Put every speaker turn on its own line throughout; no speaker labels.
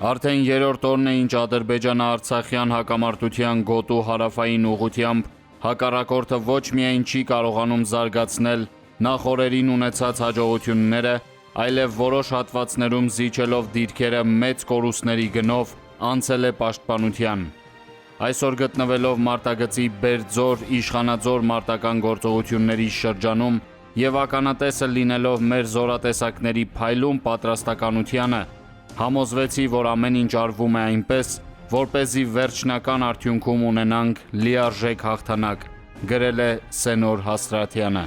Արդեն երրորդ օրն է, ինչ Ադրբեջանը Արցախյան հակամարտության գոտու հարավային ուղղությամբ հակառակորդը ոչ միայն չի կարողանում զարգացնել նախ օրերին ունեցած հաջողությունները, այլև որոշ հատվածներում զիջելով դիրքերը մեծ կորուստների գնով անցել է պաշտպանության։ Այսօր գտնվելով մարտագծի Բերձոր իշխանաձոր մարտական գործողությունների շրջանում եւ ականատեսը լինելով մեր զորատեսակների փայլուն պատրաստակամությանը, համոզվեցի, որ ամեն ինչ արվում է այնպես, որպեսզի վերջնական արդյունքում ունենանք լիարժեք հաղթանակ, գրել է Սենոր Հասրատյանը։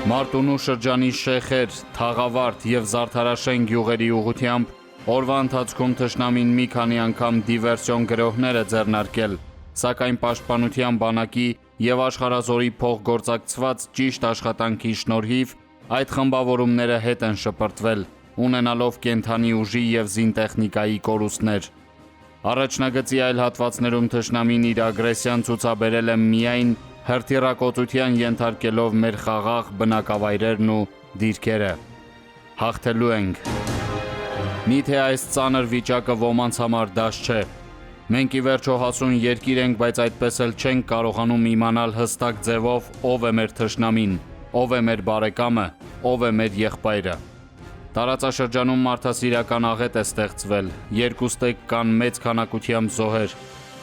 Մարտունու շրջանի Շեխեր, Թաղավարտ եւ Զարդարաշեն գյուղերի ուղղությամբ օրվա ընթացքում թշնամին մի քանի անգամ դիվերսիոն գրոհներ է ձեռնարկել, սակայն պաշտպանության բանակի եւ աշխարհազորի փոխգործակցված ճիշտ աշխատանքի շնորհիվ այդ խմբավորումները հետ են շպրտվել, ունենալով կենթանի ուժի եւ զինտեխնիկայի կորուստներ։ Առաջնագծի այլ հատվածներում թշնամին իր ագրեսիան ցուցաբերել է միայն հրթիռակոծության ենթարկելով մեր խաղաղ բնակավայրերն ու դիրքերը։ Հաղթելու ենք։ Միթե այս ծանր վիճակը ոմանց համար դաշ չէ։ Մենք ի վերջո հասուն երկիր ենք, բայց այդպես էլ չենք կարողանում իմանալ հստակ ձևով ով է մեր թշնամին, ով է մեր բարեկամը, ով է մեր եղբայրը։ Տարածաշրջանում մարդասիրական աղետ է ստեղծվել, երկուստեք կան մեծ քանակությամբ զոհեր։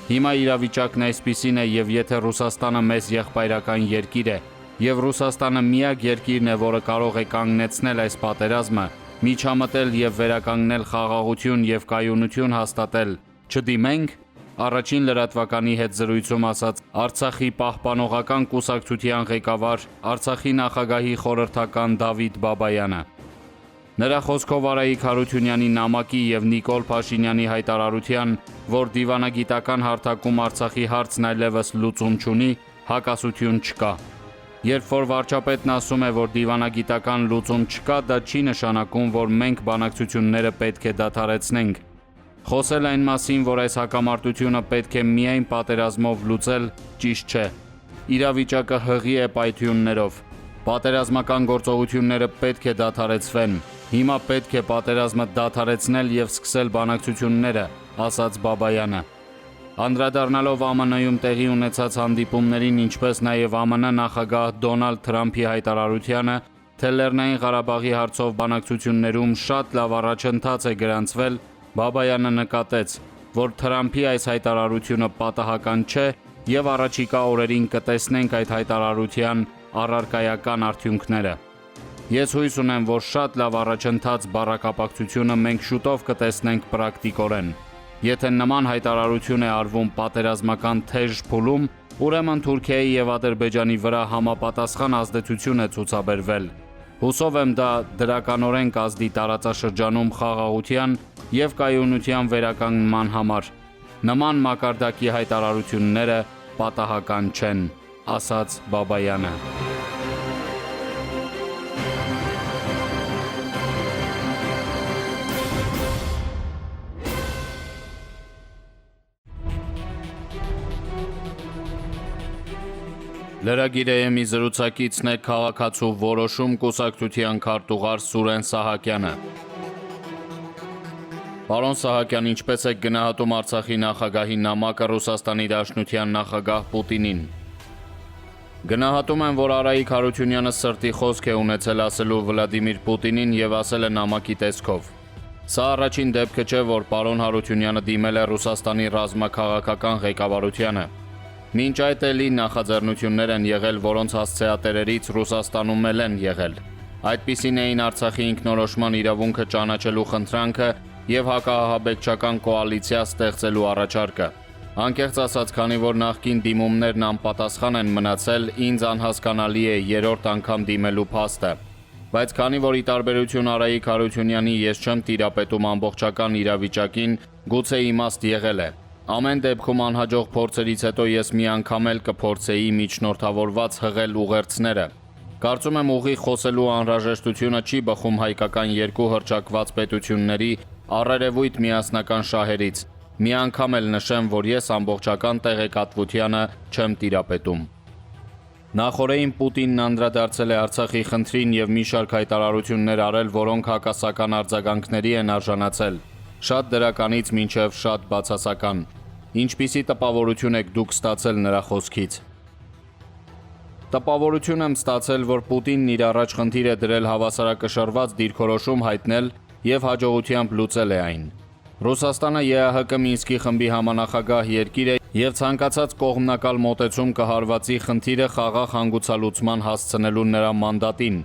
Հիմա իրավիճակն այսպիսին է, եւ եթե Ռուսաստանը մեզ եղբայրական երկիր է, եւ Ռուսաստանը միակ երկիրն է, որը կարող է կանգնեցնել այս պատերազմը, միջամտել եւ վերականգնել խաղաղություն եւ կայունություն հաստատել, չդիմենք, առաջին լրատվականի հետ զրույցում ասաց Արցախի պահպանողական կուսակցության ղեկավար, Արցախի նախագահի խորհրդական Դավիթ Բաբայանը։ Նրա խոսքով Արայիկ Հարությունյանի նամակի եւ Նիկոլ Փաշինյանի հայտարարության, որ դիվանագիտական հարթակում Արցախի հարցն այլևս լուծում չունի, հակասություն չկա։ Երբ որ վարչապետն ասում է, որ դիվանագիտական լուծում չկա, դա չի նշանակում, որ մենք բանակցությունները պետք է դադարեցնենք։ Խոսել այն մասին, որ այս հակամարտությունը պետք է միայն պատերազմով լուծել, ճիշտ չէ։ Իրավիճակը հղի է պայթյուններով։ Պատերազմական գործողությունները պետք է դադարեցվեն։ Հիմա պետք է պատերազմը դադարեցնել եւ սկսել բանակցությունները, ասաց Բաբայանը։ Անդրադառնալով ԱՄՆ-ում տեղի ունեցած հանդիպումներին, ինչպես նաեւ ԱՄՆ նախագահ Դոնալդ Թրամփի հայտարարությանը, թե Լեռնային Ղարաբաղի հարցով բանակցություններում շատ լավ առաջընթաց է գրանցվել, Բաբայանը նկատեց, որ Թրամփի այս հայտարարությունը պատահական չէ եւ առաջիկա օրերին կտեսնենք այդ հայտարարության առարկայական արդյունքները։ Ես հույս ունեմ, որ շատ լավ առաջընթաց բառակապակցությունը մենք շուտով կտեսնենք պրակտիկորեն։ Եթե նման հայտարարություն է արվում պատերազմական թեժ փուլում, ուրեմն Թուրքիայի եւ Ադրբեջանի վրա համապատասխան ազդեցություն է ցուցաբերվել։ Հուսով եմ դա դրականորեն կազդի տարածաշրջանում խաղաղության եւ կայունության վերականգնման համար։ Նման մակարդակի հայտարարությունները պատահական չեն, ասաց Բաբայանը։ Լրագիր մի զրուցակիցն է քաղաքացու որոշում կուսակցության քարտուղար Սուրեն Սահակյանը։ Պարոն Սահակյան, ինչպես եք գնահատում Արցախի նախագահի նամակը Ռուսաստանի Դաշնության նախագահ Պուտինին։ Գնահատում եմ, որ Արայիկ Հարությունյանը սրտի խոսք է ունեցել ասելու Վլադիմիր Պուտինին եւ ասել է նամակի տեսքով։ Սա առաջին դեպքը չէ, որ պարոն Հարությունյանը դիմել է Ռուսաստանի ռազմաքաղաքական ղեկավարությանը։ Մինչ այդ էլի նախաձեռնություններ են եղել, որոնց հասցեատերերից Ռուսաստանում էլ են եղել։ Այդպիսին էին Արցախի ինքնորոշման իրավունքը ճանաչելու խնդրանքը եւ հակահահաբեկչական կոալիցիա ստեղծելու առաջարկը։ Անկեղծ ասած, քանի որ նախկին դիմումներն անպատասխան են մնացել, ինձ անհասկանալի է երրորդ անգամ դիմելու փաստը։ Բայց քանի որ ի տարբերություն Արայիկ Հարությունյանի ես չեմ տիրապետում ամբողջական իրավիճակին, գուցե իմաստ եղել է։ Ամեն դեպքում անհաջող փորձերից հետո ես մի անգամ էլ կփորձեի միջնորդավորված հղել ուղերձները։ Կարծում եմ ուղիղ խոսելու անհրաժեշտությունը չի բխում հայկական երկու հռչակված պետությունների առերևույթ միասնական շահերից։ Մի անգամ էլ նշեմ, որ ես ամբողջական տեղեկատվությանը չեմ տիրապետում։ Նախորդին Պուտինն անդրադարձել է Արցախի խնդրին եւ մի շարք հայտարարություններ արել, որոնք հակասական արձագանքների են արժանացել, շատ դրականից մինչև շատ բացասական։ Ինչպիսի տպավորություն եք դուք ստացել նրա խոսքից։ Տպավորություն եմ ստացել, որ Պուտինն իր առաջ խնդիր է դրել հավասարակշռված դիրքորոշում հայտնել եւ հաջողությամբ լուծել է այն։ Ռուսաստանը ԵԱՀԿ Մինսկի խմբի համանախագահ երկիր է եւ ցանկացած կողմնակալ մոտեցում կհարվածի խնդիրը խաղաղ հանգուցալուծման հասցնելու նրա մանդատին։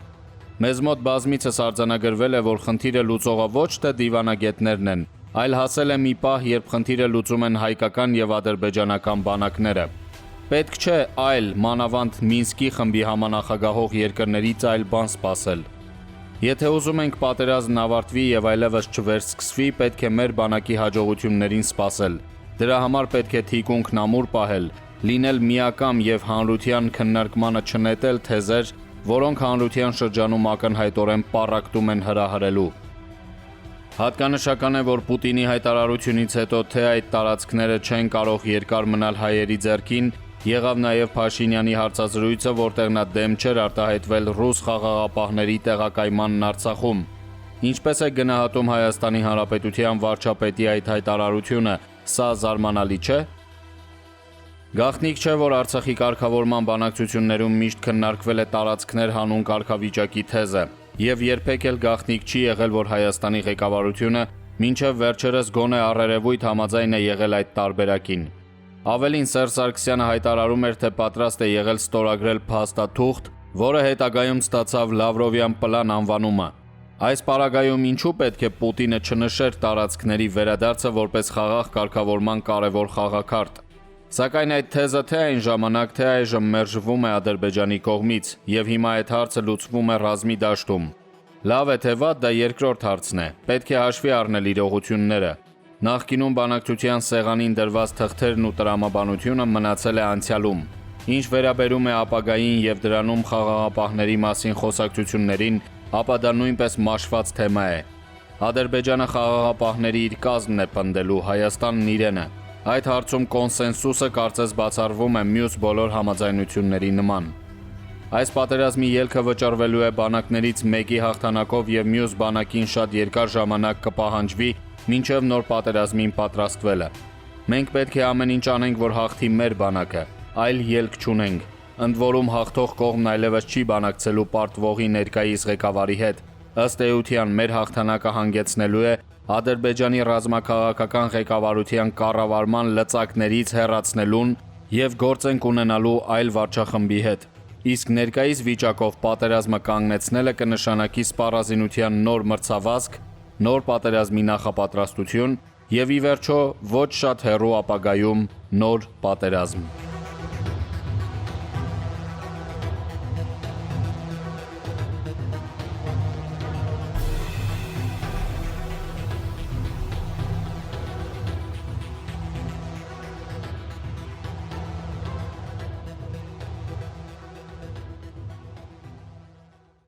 Մեզ մոտ բազմիցս արձանագրվել է, որ խնդիրը լուծողը ոչ թե դիվանագետներն են, այլ հասել է մի պահ, երբ խնդիրը լուծում են հայկական եւ ադրբեջանական բանակները։ Պետք չէ այլ մանավանդ Մինսկի խմբի համանախագահող երկրներից այլ բան սպասել։ Եթե ուզում ենք պատերազմն ավարտվի եւ այլևս չվերսկսվի, պետք է մեր բանակի հաջողություններին սպասել։ Դրա համար պետք է թիկունքն ամուր պահել, լինել միակամ եւ հանրության քննարկմանը չնետել թեզեր, որոնք հանրության շրջանում ակնհայտորեն պառակտում են հրահրելու։ Հատկանշական է, որ Պուտինի հայտարարությունից հետո թե այդ տարածքները չեն կարող երկար մնալ հայերի ձեռքին, եղավ նաև Փաշինյանի հարցազրույցը, որտեղ նա դեմ չէր արտահայտվել ռուս խաղաղապահների տեղակայմանն Արցախում։ Ինչպես է գնահատում Հայաստանի Հանրապետության վարչապետի այդ հայտարարությունը, սա զարմանալի չէ։ Գաղտնիք չէ, որ Արցախի կարգավորման բանակցություններում միշտ քննարկվել է տարածքներ հանուն կարգավիճակի թեզը, եւ երբեք էլ գաղտնիք չի եղել, որ Հայաստանի ղեկավարությունը մինչև վերջերս գոնե առերևույթ համաձայն է եղել այդ տարբերակին։ Ավելին Սերժ Սարգսյանը հայտարարում էր, թե պատրաստ է եղել ստորագրել փաստաթուղթ, որը հետագայում ստացավ Լավրովյան պլան անվանումը։ Այս պարագայում ինչու պետք է Պուտինը չնշեր տարածքների վերադարձը որպես խաղաղ կարգավորման կարևոր խաղաքարտ։ Սակայն այդ թեզը թե այն ժամանակ, թե այժմ մերժվում է Ադրբեջանի կողմից, եւ հիմա այդ հարցը լուծվում է ռազմի դաշտում։ Լավ է թե վատ, դա երկրորդ հարցն է։ Պետք է հաշվի առնել իրողությունները։ Նախկինում բանակցության սեղանին դրված թղթերն ու տրամաբանությունը մնացել է անցյալում։ Ինչ վերաբերում է ապագային եւ դրանում խաղաղապահների մասին խոսակցություններին, ապա դա նույնպես մաշված թեմա է։ Ադրբեջանը խաղաղապահների իր կազմն է պնդելու, Հայաստանն իրենը։ Այդ հարցում կոնսենսուսը կարծես բացառվում է մյուս բոլոր համաձայնությունների նման։ Այս պատերազմի ելքը վճռվելու է բանակներից մեկի հաղթանակով եւ մյուս բանակին շատ երկար ժամանակ կպահանջվի մինչև նոր պատերազմին պատրաստվելը։ Մենք պետք է ամեն ինչ անենք, որ հաղթի մեր բանակը, այլ ելք չունենք։ Ընդ որում հաղթող կողմն այլևս չի բանակցելու պարտվողի ներկայիս ղեկավարի հետ։ Ըստ էության մեր հաղթանակը հանգեցնելու է Ադրբեջանի ռազմաքաղաքական ղեկավարության կառավարման լծակներից հեռացնելուն եւ գործենք ունենալու այլ վարչախմբի հետ։ Իսկ ներկայիս վիճակով պատերազմը կանգնեցնելը կնշանակի սպառազինության նոր մրցավազք, նոր պատերազմի նախապատրաստություն եւ ի վերջո ոչ շատ հեռու ապագայում նոր պատերազմ։